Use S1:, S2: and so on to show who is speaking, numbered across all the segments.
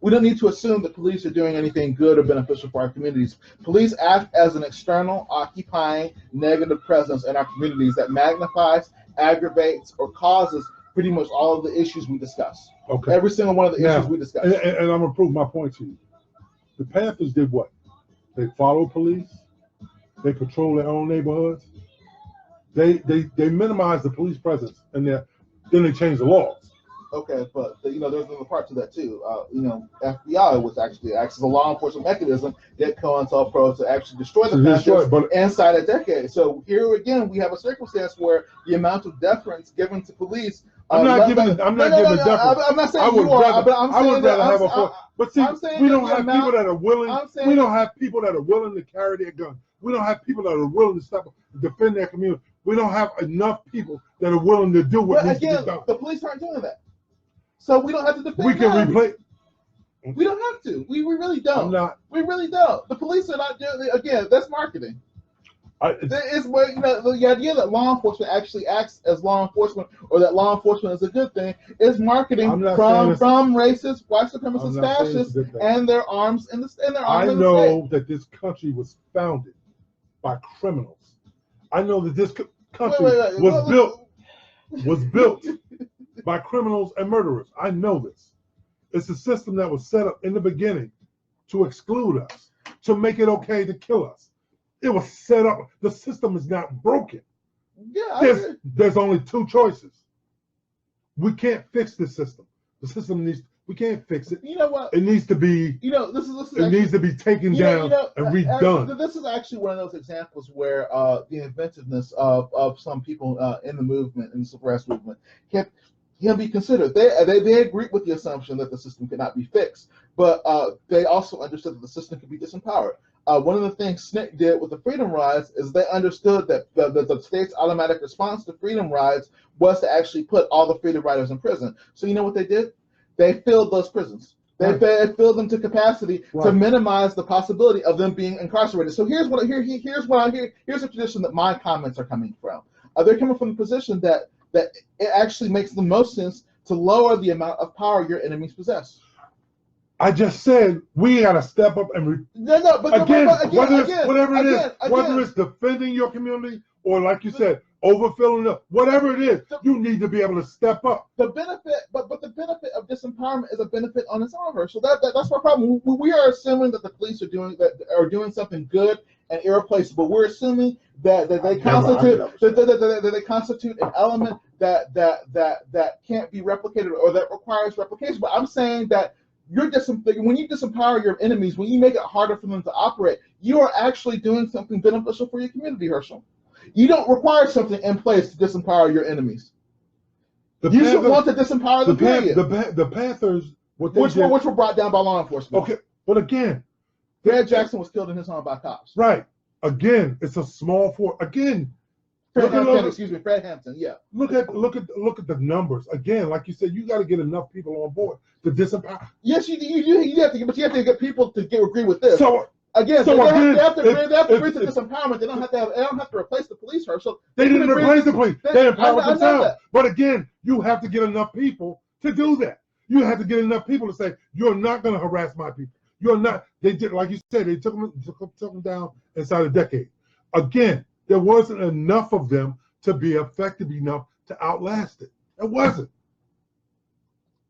S1: we don't need to assume that police are doing anything good or beneficial for our communities. Police act as an external, occupying, negative presence in our communities that magnifies, aggravates, or causes pretty much all of the issues we discuss.
S2: Okay.
S1: Every single one of the issues we discuss.
S2: And I'm gonna prove my point to you. The Panthers did what? They followed police. They patrol their own neighborhoods. They minimize the police presence, and then they change the laws.
S1: Okay, but there's another part to that too. FBI, which actually acts as a law enforcement mechanism, that COINTELPRO to actually destroy the Panthers inside a decade. So here again, we have a circumstance where the amount of deference given to police.
S2: I'm not giving deference.
S1: I'm not saying you are, but I'm saying that.
S2: But see, we don't have people that are willing. We don't have people that are willing to carry their gun. We don't have people that are willing to step up and defend their community. We don't have enough people that are willing to do what needs to be done.
S1: The police aren't doing that. So we don't have to defend.
S2: We can replace.
S1: We don't have to. We really don't.
S2: I'm not.
S1: We really don't. The police are not doing. Again, that's marketing. It's where the idea that law enforcement actually acts as law enforcement, or that law enforcement is a good thing, is marketing from racist, white supremacist, fascists, and their arms in the
S2: I know that this country was founded by criminals. I know that this country was built by criminals and murderers. I know this. It's a system that was set up in the beginning to exclude us, to make it okay to kill us. It was set up. The system is not broken.
S1: Yeah,
S2: there's only two choices. We can't fix this system. The system we can't fix it.
S1: You know what?
S2: It needs to be.
S1: It
S2: needs to be taken down and redone.
S1: This is actually one of those examples where the inventiveness of some people in the movement, in the civil rights movement, can be considered. They agreed with the assumption that the system could not be fixed, but they also understood that the system could be disempowered. One of the things SNCC did with the Freedom Rides is they understood that the state's automatic response to freedom rides was to actually put all the freedom riders in prison. So you know what they did? They filled those prisons. They filled them to capacity to minimize the possibility of them being incarcerated. So here's a position that my comments are coming from. They're coming from the position that it actually makes the most sense to lower the amount of power your enemies possess.
S2: I just said we got to step up and whether it's defending your community or, like you said, overfilling up, whatever it is, you need to be able to step up.
S1: The benefit of disempowerment is a benefit on its own. So that's our problem. We are assuming that the police are doing something good and irreplaceable. We're assuming that they constitute an element that can't be replicated or that requires replication. But I'm saying that when you disempower your enemies, when you make it harder for them to operate, you are actually doing something beneficial for your community, Herschel. You don't require something in place to disempower your enemies. You should want to disempower them, period.
S2: The Panthers,
S1: which were brought down by law enforcement.
S2: Okay, but again,
S1: Fred Jackson was killed in his home by cops.
S2: Right. Again, it's a small force. Again,
S1: Fred Hampton. Yeah.
S2: Look at the numbers. Again, like you said, you got to get enough people on board to disempower.
S1: Yes, you have to, but you have to get people to agree with this.
S2: So
S1: they have to agree to disempowerment. They don't have to replace the police. So
S2: they didn't replace the police. They empowered themselves. But again, you have to get enough people to do that. You have to get enough people to say, you're not going to harass my people. You're not. They did, like you said, they took them down inside a decade. Again, there wasn't enough of them to be effective enough to outlast it. It wasn't.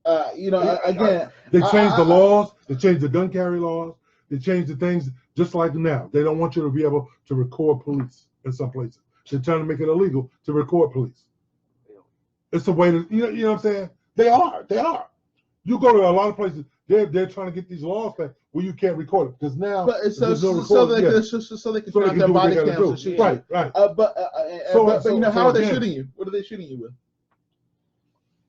S1: Again,
S2: they changed the laws. They changed the gun carry laws. They changed the things just like now. They don't want you to be able to record police in some places. They're trying to make it illegal to record police. It's a way to, you know what I'm saying? They are. You go to a lot of places, they're trying to get these laws back where you can't record it because now
S1: so they can turn out their body cams and shoot you.
S2: Right.
S1: But how are they shooting you? What are they shooting you with?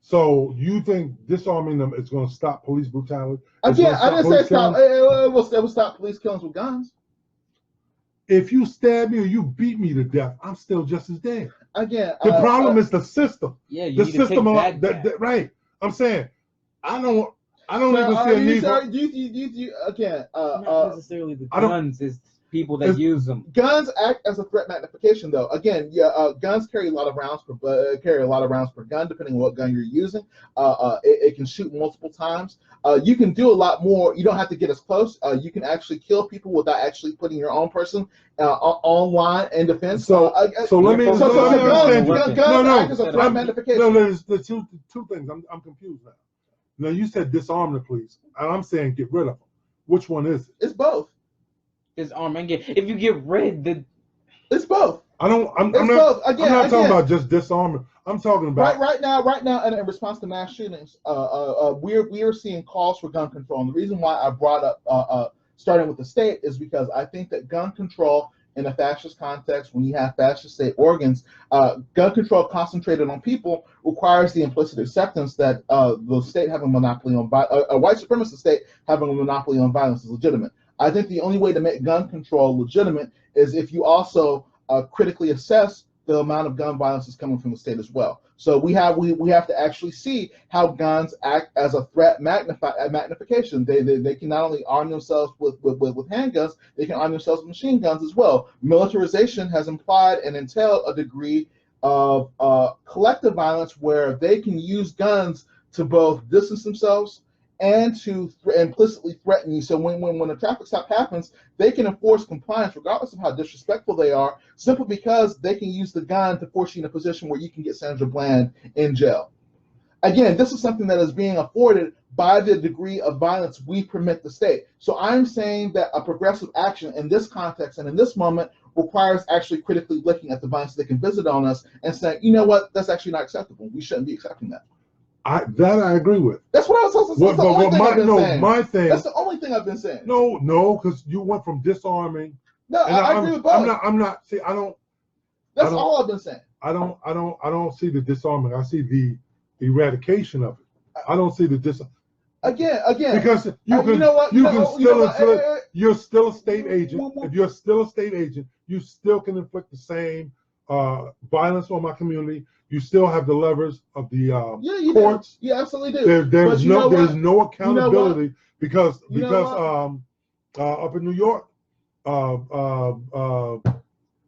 S2: So you think disarming them is going to stop police brutality?
S1: Again, I didn't say stop. It will stop police killings with guns.
S2: If you stab me or you beat me to death, I'm still just as dead.
S1: Again,
S2: the problem is the system.
S3: Yeah, you
S2: the
S3: need
S2: system.
S3: to take that
S2: Right. I'm saying, I don't even see a need.
S1: Do you again?
S3: Not necessarily the guns. people that use them.
S1: Guns act as a threat magnification, though. Again, guns carry a lot of rounds per gun, depending on what gun you're using. It can shoot multiple times. You can do a lot more. You don't have to get as close. You can actually kill people without actually putting your own person online in defense.
S2: So let me
S1: guns act as a threat magnification.
S2: No, there's the two things. I'm confused now. Now you said disarm the police, and I'm saying get rid of them. Which one is it?
S1: It's both.
S3: Disarm and get. If you get rid,
S1: it's both.
S2: I'm not talking about just disarming. I'm talking about
S1: right now, in response to mass shootings, we are seeing calls for gun control. And the reason why I brought up starting with the state is because I think that gun control in a fascist context, when you have fascist state organs, gun control concentrated on people requires the implicit acceptance that the state having a monopoly on a white supremacist state having a monopoly on violence is legitimate. I think the only way to make gun control legitimate is if you also critically assess the amount of gun violence that's coming from the state as well. So we have to actually see how guns act as a threat magnification. They can not only arm themselves with handguns, they can arm themselves with machine guns as well. Militarization has implied and entailed a degree of collective violence where they can use guns to both distance themselves and to implicitly threaten you. So when a traffic stop happens, they can enforce compliance regardless of how disrespectful they are, simply because they can use the gun to force you in a position where you can get Sandra Bland in jail. Again, this is something that is being afforded by the degree of violence we permit the state. So I'm saying that a progressive action in this context and in this moment requires actually critically looking at the violence they can visit on us and saying, you know what, that's actually not acceptable. We shouldn't be accepting that.
S2: I agree with.
S1: That's what I was supposed to say. That's the only thing I've been saying.
S2: No, because you went from disarming.
S1: No, I agree with both.
S2: I'm not. See, I don't.
S1: That's all I've been saying.
S2: I don't see the disarming. I see the eradication of it. I don't see the
S1: Again.
S2: Because you're still a state agent. If you're still a state agent, you still can inflict the same violence on my community. You still have the levers of the courts.
S1: Do. You absolutely do.
S2: There's no accountability because up in New York,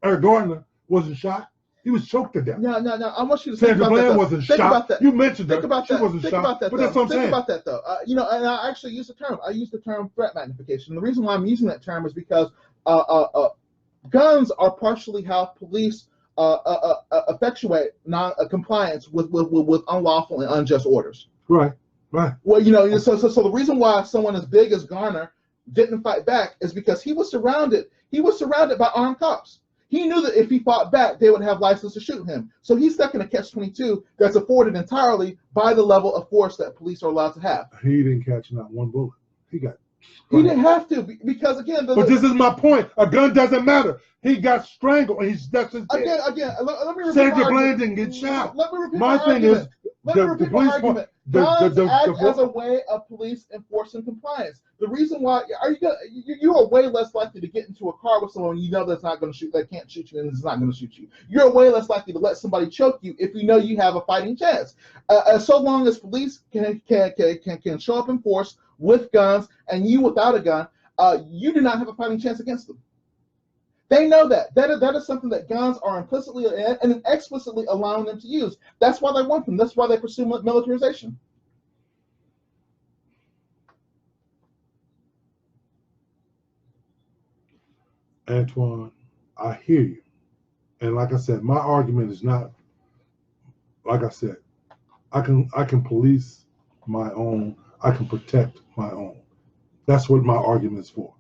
S2: Eric Gardner wasn't shot. He was choked to death.
S1: No. I want you to
S2: Sandra Bland wasn't shot. You mentioned
S1: that.
S2: She wasn't shot. But that's what I'm saying.
S1: Think about that, though. And I actually use the term. I use the term threat magnification. The reason why I'm using that term is because guns are partially how police effectuate non-compliance with unlawful and unjust orders.
S2: Right.
S1: Well, so the reason why someone as big as Garner didn't fight back is because he was surrounded by armed cops. He knew that if he fought back, they would have license to shoot him. So he's stuck in a catch-22 that's afforded entirely by the level of force that police are allowed to have.
S2: He didn't catch not one bullet. He
S1: didn't have to because again.
S2: But this is my point. A gun doesn't matter. He got strangled. That's his
S1: again. Let me repeat
S2: Sandra Bland didn't get shot.
S1: Let me repeat
S2: my thing
S1: argument.
S2: is
S1: Let me repeat my argument. Guns act as a way of police enforcing compliance. The reason why you are way less likely to get into a car with someone you know that's not going to shoot, that can't shoot you, and is not going to shoot you. You're way less likely to let somebody choke you if you know you have a fighting chance. So long as police can show up in force with guns and you without a gun, you do not have a fighting chance against them. They know that. That is something that guns are implicitly and explicitly allowing them to use. That's why they want them. That's why they pursue militarization.
S2: Antoine, I hear you. And like I said, my argument is not, like I said, I can police my own, I can protect my own. That's what my argument is for.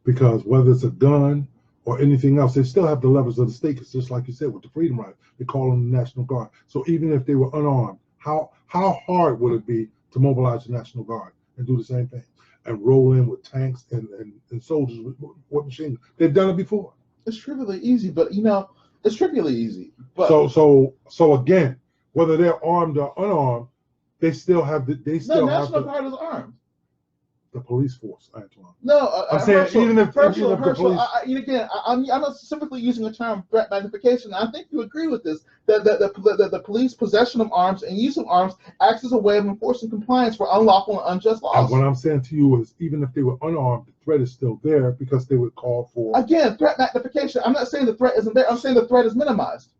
S2: Because whether it's a gun or anything else, they still have the levers of the state. It's just like you said with the Freedom Rider, they call them the National Guard. So even if they were unarmed, how hard would it be to mobilize the National Guard and do the same thing and roll in with tanks and soldiers with machine guns? They've done it before.
S1: It's trivially easy, but it's trivially easy. But
S2: so again, whether they're armed or unarmed, they still have the National
S1: Guard is armed.
S2: the police force, Antoine.
S1: No,
S2: I'm saying even if the police.
S1: I'm not specifically using the term threat magnification. I think you agree with this that the police possession of arms and use of arms acts as a way of enforcing compliance for unlawful and unjust laws.
S2: And what I'm saying to you is, even if they were unarmed, the threat is still there because they would call for.
S1: Again, threat magnification. I'm not saying the threat isn't there. I'm saying the threat is minimized.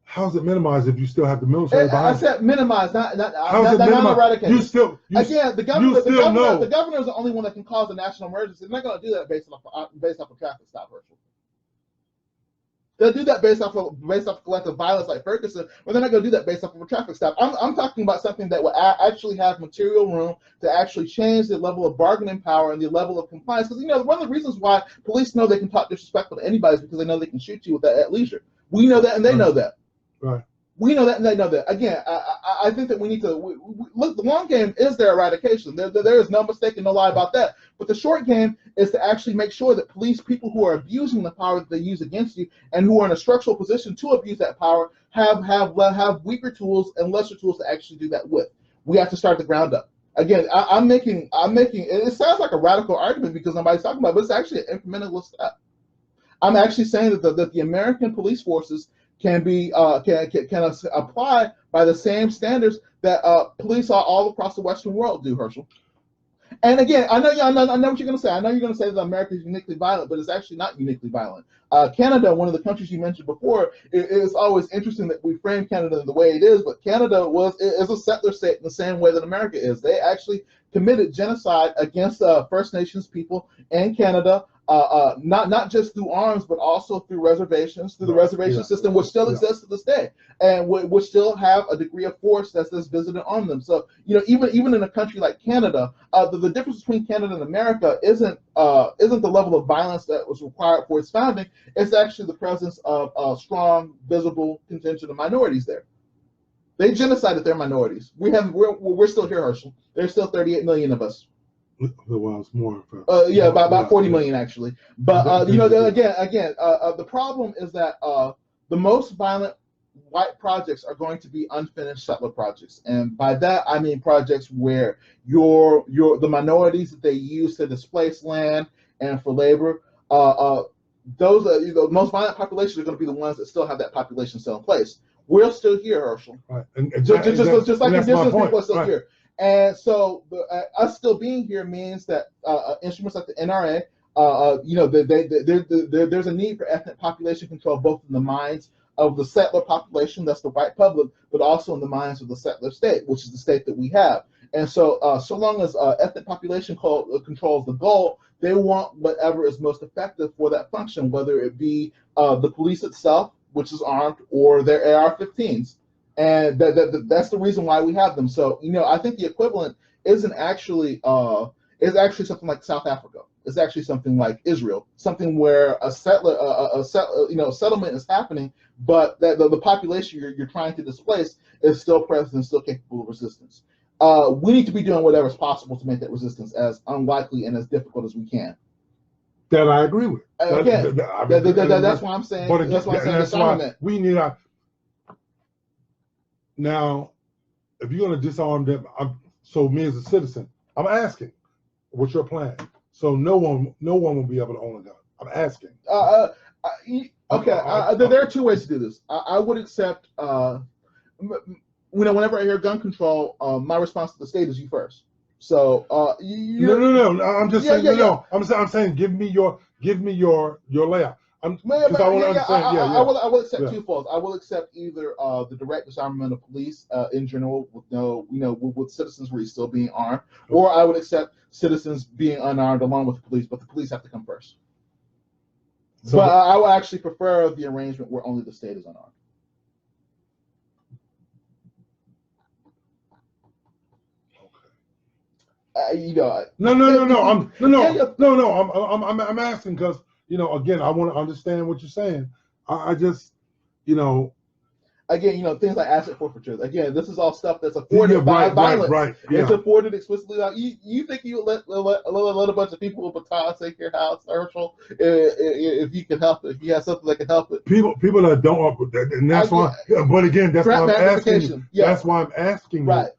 S2: How's it minimized if you still have the military behind?
S1: I said minimized, not
S2: eradicated.
S1: The governor is the only one that can cause a national emergency. They're not going to do that based off a traffic stop, Herschel. They'll do that based off of collective violence like Ferguson, but they're not going to do that based off of a traffic stop. I'm talking about something that will actually have material room to actually change the level of bargaining power and the level of compliance. Because one of the reasons why police know they can talk disrespectful to anybody is because they know they can shoot you with that at leisure. We know that, and they know that.
S2: Right.
S1: We know that, and they know that. Again, I think that we need to look. The long game is their eradication. There is no mistake and no lie about that. But the short game is to actually make sure that police, people who are abusing the power that they use against you, and who are in a structural position to abuse that power, have weaker tools and lesser tools to actually do that with. We have to start the ground up. Again, I'm making. It sounds like a radical argument because nobody's talking about it, but it's actually an incremental step. I'm actually saying that the American police forces can apply by the same standards that police all across the Western world do, Herschel. And again, I know what you're going to say. I know you're going to say that America is uniquely violent, but it's actually not uniquely violent. Canada, one of the countries you mentioned before, it's always interesting that we frame Canada the way it is, but Canada is a settler state in the same way that America is. They actually committed genocide against First Nations people in Canada. Not just through arms, but also through reservations, through the reservation system, which still exists to this day, and which still have a degree of force that's visited on them. So, even in a country like Canada, the difference between Canada and America isn't the level of violence that was required for its founding. It's actually the presence of a strong, visible contingent of minorities there. They genocided their minorities. We're still here, Herschel. There's still 38 million of us.
S2: Well, it's more.
S1: About 40 million actually. But the problem is that the most violent white projects are going to be unfinished settler projects, and by that I mean projects where the minorities that they use to displace land and for labor. Those the most violent populations are going to be the ones that still have that population still in place. We're still here, Herschel.
S2: Right.
S1: Just like indigenous people are still here. And so us still being here means that instruments like the NRA, there's a need for ethnic population control, both in the minds of the settler population, that's the white public, but also in the minds of the settler state, which is the state that we have. And so long as ethnic population controls the goal, they want whatever is most effective for that function, whether it be the police itself, which is armed, or their AR-15s. And that's the reason why we have them. So, I think the equivalent is actually something like South Africa. It's actually something like Israel, something where a settlement is happening, but that the population you're trying to displace is still present and still capable of resistance. We need to be doing whatever is possible to make that resistance as unlikely and as difficult as we can.
S2: That I agree with.
S1: Again, that's why I'm saying. That's why
S2: we need our. Now, if you're going to disarm them, so me as a citizen, I'm asking, what's your plan? So no one will be able to own a gun. I'm asking.
S1: There are two ways to do this. I would accept, whenever I hear gun control, my response to the state is you first. So
S2: no. I'm just saying no. I'm saying give me your layout. I will accept twofold. I will accept either the direct disarmament of police in general, with citizens really still being armed, or I would accept citizens being unarmed along with the police, but the police have to come first. So, but I would actually prefer the arrangement where only the state is unarmed. I'm asking because again, I want to understand what you're saying. I just,
S1: again, things like asset forfeiture. Again, this is all stuff that's afforded by violence.
S2: Right. Yeah.
S1: It's afforded explicitly. You think you let a bunch of people with batons take your house, Herschel, if you can help it, if you have something that can help it.
S2: People that don't, and that's why. But again, that's why I'm asking you.
S1: Yeah.
S2: That's why I'm asking you.
S1: Right.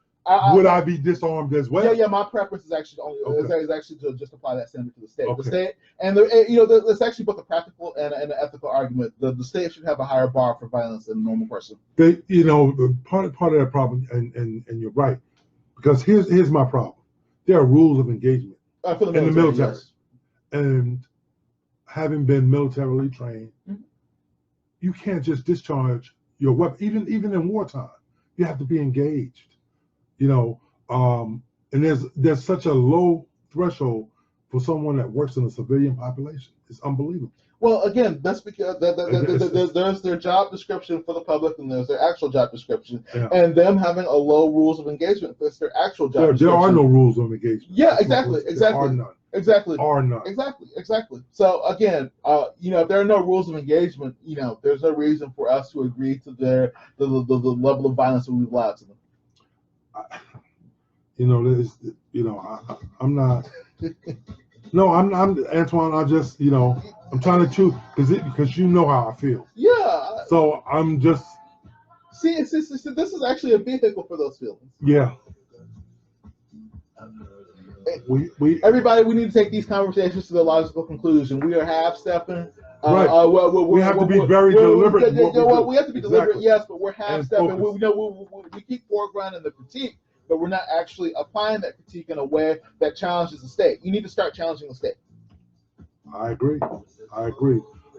S2: would I be disarmed as well?
S1: Yeah. My preference is actually is actually to just apply that standard to the state.
S2: Okay.
S1: The state, and there's actually both a practical and an ethical argument. The state should have a higher bar for violence than a normal person.
S2: Part of that problem, and you're right, because here's my problem. There are rules of engagement
S1: For the
S2: in the military,
S1: yes.
S2: and having been militarily trained, you can't just discharge your weapon, even in wartime. You have to be engaged. And there's such a low threshold for someone that works in the civilian population. It's unbelievable.
S1: Well, again, that's because there's their job description for the public, and there's their actual job description, and them having a low rules of engagement. That's their actual job description.
S2: There are no rules of engagement.
S1: Yeah, exactly.
S2: There are none.
S1: Exactly.
S2: Are none.
S1: Exactly. So again, if there are no rules of engagement, there's no reason for us to agree to the level of violence that we've allowed to them.
S2: I'm not. No, I'm Antoine. I just, I'm trying to choose because you know how I feel.
S1: Yeah.
S2: So I'm just.
S1: See, this is actually a vehicle for those feelings.
S2: Yeah.
S1: Everybody, we need to take these conversations to the logical conclusion. We are half-stepping.
S2: Right. We have to be very deliberate.
S1: We have to be deliberate, yes, but we're half-stepping. We keep foregrounding the critique, but we're not actually applying that critique in a way that challenges the state. You need to start challenging the state.
S2: I agree.